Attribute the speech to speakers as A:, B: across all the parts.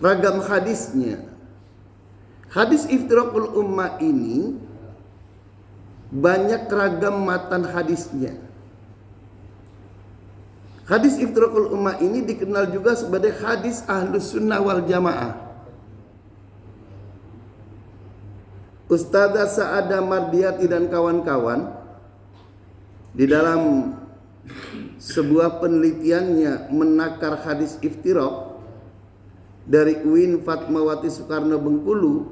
A: ragam hadisnya. Hadis Iftiraqul Ummah ini banyak ragam matan hadisnya. Hadis Iftiraqul Ummah ini dikenal juga sebagai hadis Ahlus Sunnah wal Jamaah. Ustadzah Sa'adah Mardiati dan kawan-kawan di dalam sebuah penelitiannya menakar hadis iftiraq dari UIN Fatmawati Soekarno Bengkulu,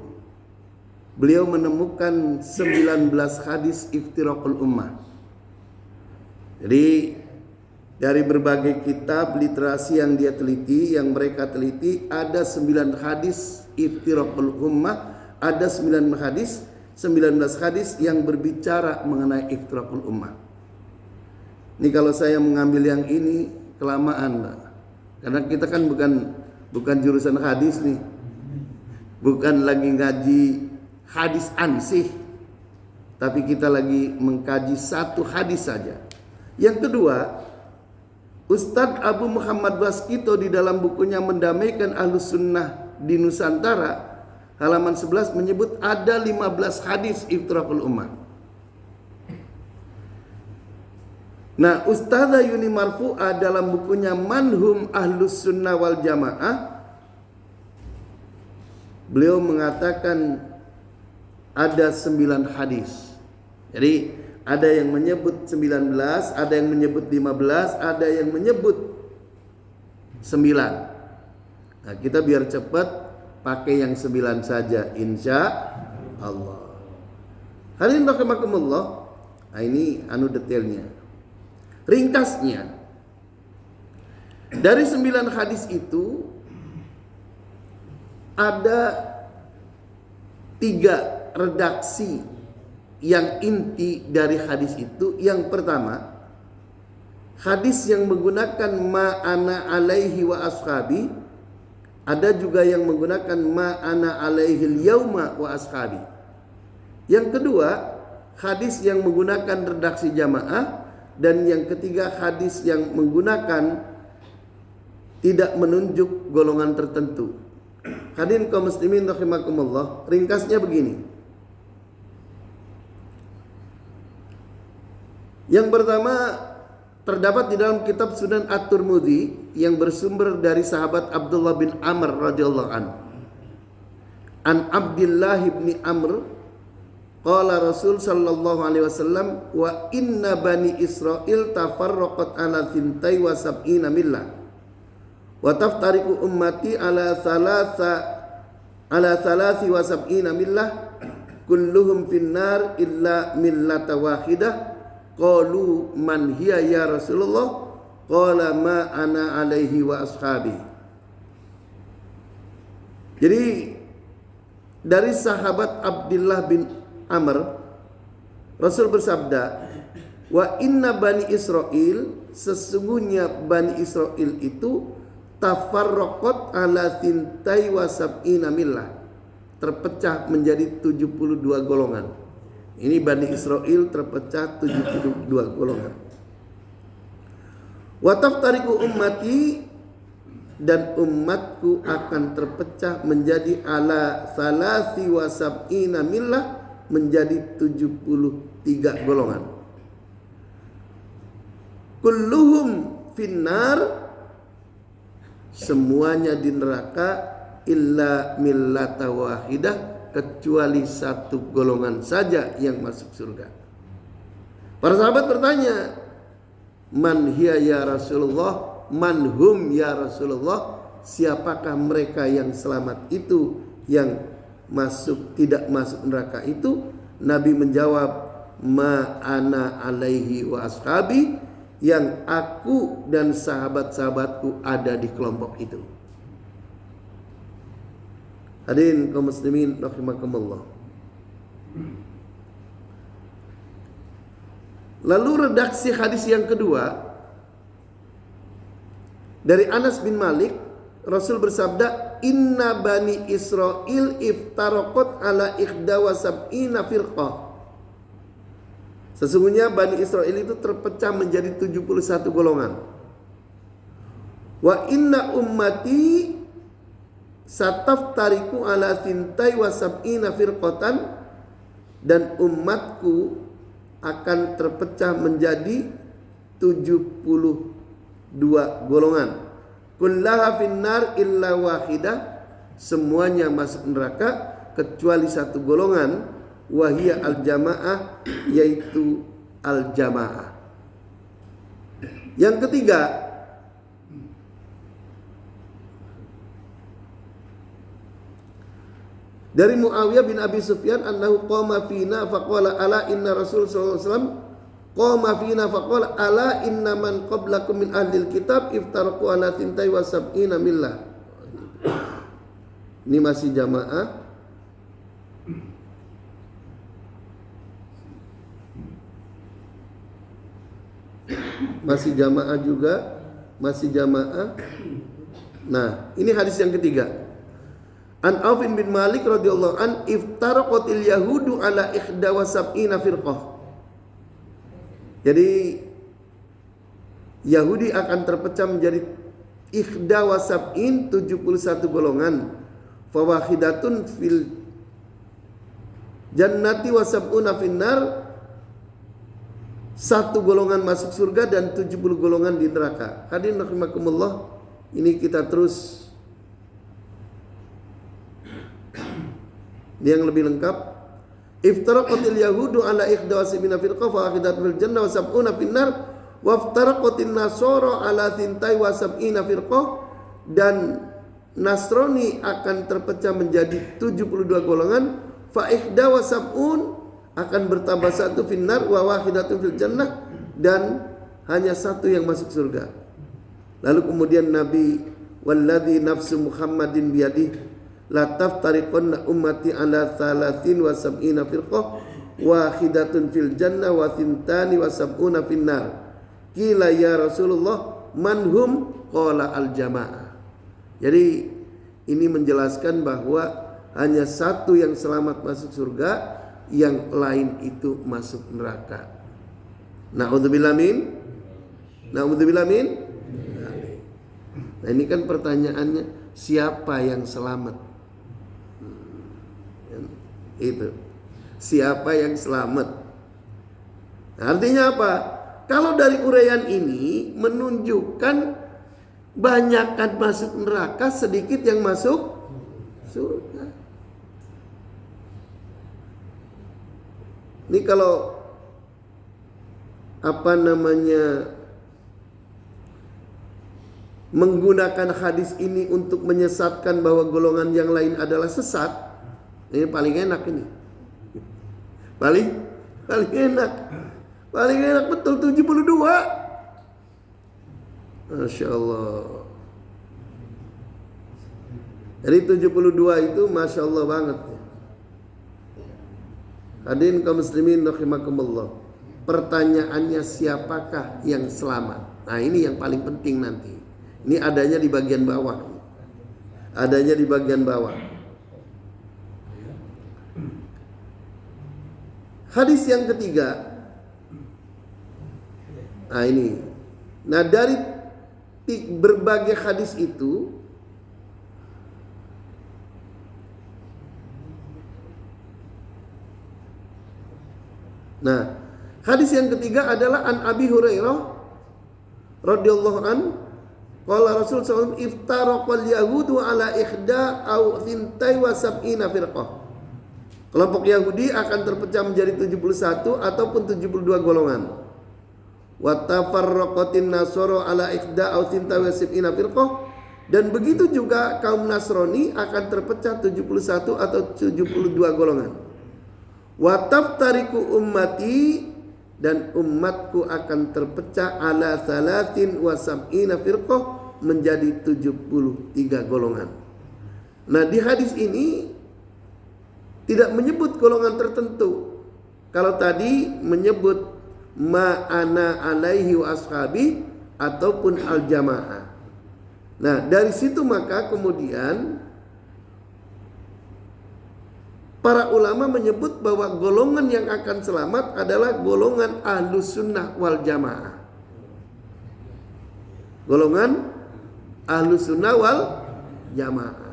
A: beliau menemukan 19 hadis Iftiraqul Ummah. Jadi dari berbagai kitab literasi yang dia teliti, yang mereka teliti, ada 9 hadis Iftiraqul Ummah, ada 19 hadis yang berbicara mengenai Iftiraqul Ummah. Ini kalau saya mengambil yang ini kelamaan, Pak. Karena kita kan bukan jurusan hadis nih. Bukan lagi ngaji hadis ansih, tapi kita lagi mengkaji satu hadis saja. Yang kedua, Ustadz Abu Muhammad Waskito di dalam bukunya Mendamaikan Ahlus Sunnah di Nusantara halaman 11 menyebut ada 15 hadis Iftiraqul Ummah. Nah, Ustadzah Yuni Marfu'ah dalam bukunya Manhum Ahlus Sunnah wal Jamaah, beliau mengatakan ada 9 hadis. Jadi ada yang menyebut 19, ada yang menyebut 15, ada yang menyebut 9. Nah, kita biar cepat pakai yang 9 saja, insya Allah. Hadirin rahimakumullah. Nah, ini detailnya. Ringkasnya, dari 9 hadis itu ada 3 redaksi yang inti dari hadis itu. Yang pertama, hadis yang menggunakan ma'ana alaihi wa ashabi. Ada juga yang menggunakan ma'ana alaihi yauma wa ashabi. Yang kedua, hadis yang menggunakan redaksi jamaah. Dan yang ketiga, hadis yang menggunakan tidak menunjuk golongan tertentu. Hadirin kaum muslimin rahimakumullah, ringkasnya begini. Yang pertama terdapat di dalam kitab Sunan At-Tirmidzi yang bersumber dari sahabat Abdullah bin Amr radhiyallahu anhu. An Abdullah bin Amr qala Rasul sallallahu alaihi wasallam, wa inna bani Israil tafarraqat ala 72 millah wa taftariqu ummati ala 73 millah kulluhum finnar illa millata wahidah. Qalu man hiya ya Rasulullah? Qala ma ana alaihi wa ashabi. Jadi dari sahabat Abdullah bin Amr, Rasul bersabda, wa inna bani Israil, sesungguhnya bani Israil itu tafarraqat ala 72 millah, terpecah menjadi 72 golongan. Ini bani Israil terpecah 72 golongan. Wa taftariqu ummati, dan umatku akan terpecah menjadi ala 73 millah, menjadi 73 golongan. Kulluhum finnar, semuanya di neraka, illa millata wahidah, kecuali satu golongan saja yang masuk surga. Para sahabat bertanya, man hiya ya Rasulullah? Man hum ya Rasulullah? Siapakah mereka yang selamat itu, yang tidak masuk neraka itu? Nabi menjawab, ma ana alaihi wa ashabi, yang aku dan sahabat-sahabatku ada di kelompok itu. Hadirin kaum muslimin rahimakumullah. Lalu redaksi hadis yang kedua dari Anas bin Malik, Rasul bersabda, inna bani Israil iftaraqat ala 71 firqah. Sesungguhnya Bani Israil itu terpecah menjadi 71 golongan. Wa inna ummati, Sataftariku ala thintai wa sab'ina firqatan, dan umatku akan terpecah menjadi 72 golongan. Kullaha finnar illa wahidah, semuanya masuk neraka kecuali satu golongan, wahia al-jamaah, yaitu al-jamaah. Yang ketiga, dari Muawiyah bin Abi Sufyan annahu qama fina faqala ala inna Rasul sallallahu alaihi wasallam qama fina faqala ala inna man qablakum min ahlil kitab iftaraqu ala thintai wa sab'ina millah. Ini masih jamaah. Masih jamaah juga, masih jamaah. Nah, ini hadis yang ketiga. An Auf bin Malik radhiyallahu an iftaraqatil yahudu ala 71 firqah. Jadi Yahudi akan terpecah menjadi 71 golongan. Fawahidatun fil jannati wa sab'una finnar, satu golongan masuk surga dan 70 golongan di neraka. Hadirin rahimakumullah, ini kita terus yang lebih lengkap. Iftaraqatil yahudu ala 71 firqah fa aqidatul jannah wa sab'una finnar, wa iftaraqatin nasara ala 72 firqah, dan Nasrani akan terpecah menjadi 72 golongan. Fa ihda wa sab'un, akan bertambah satu finnar, wa wahidatun fil jannah, dan hanya satu yang masuk surga. Lalu kemudian Nabi, walladzi nafsu Muhammadin biyadihi la taftariqanna ummati ala 73 firqah, wahidatun fil jannah wa thintani wa sab'una finnar. Qila ya Rasulullah manhum, qala al jamaah. Jadi ini menjelaskan bahwa hanya satu yang selamat masuk surga, yang lain itu masuk neraka. Na'udzubillah min. Na'udzubillah min. Nah, ini kan pertanyaannya, siapa yang selamat? Itu. Siapa yang selamat? Nah, artinya apa? Kalau dari uraian ini menunjukkan banyakkan masuk neraka, sedikit yang masuk surga. Ini kalau menggunakan hadis ini untuk menyesatkan bahwa golongan yang lain adalah sesat, ini paling enak ini. Paling enak. Paling enak betul 72. Masya Allah. Jadi 72 itu Masya Allah banget. Hadirin kaum muslimin rahimakumullah. Pertanyaannya, siapakah yang selamat? Nah, ini yang paling penting nanti. Ini adanya di bagian bawah. Adanya di bagian bawah. Hadis yang ketiga. Nah, ini. Nah, dari berbagai hadis itu, nah, hadis yang ketiga adalah an Abi Hurairah radhiyallahu an, qala Rasul sallallahu alaihi wasallam iftaraqal yahudu ala ihda aw thintai wa sab'ina firqah. Kelompok Yahudi akan terpecah menjadi 71 ataupun 72 golongan. Wa tafarraqatin nasara ala ihda aw thintai wa sab'ina firqah, dan begitu juga kaum Nasrani akan terpecah 71 atau 72 golongan. Wa taftariku ummati, dan umatku akan terpecah ala 73 firqah menjadi 73 golongan. Nah, di hadis ini tidak menyebut golongan tertentu. Kalau tadi menyebut ma'ana alaihi wa ashabi ataupun al-jamaah. Nah, dari situ maka kemudian para ulama menyebut bahwa golongan yang akan selamat adalah golongan ahlus sunnah wal jamaah. Golongan ahlus sunnah wal jamaah.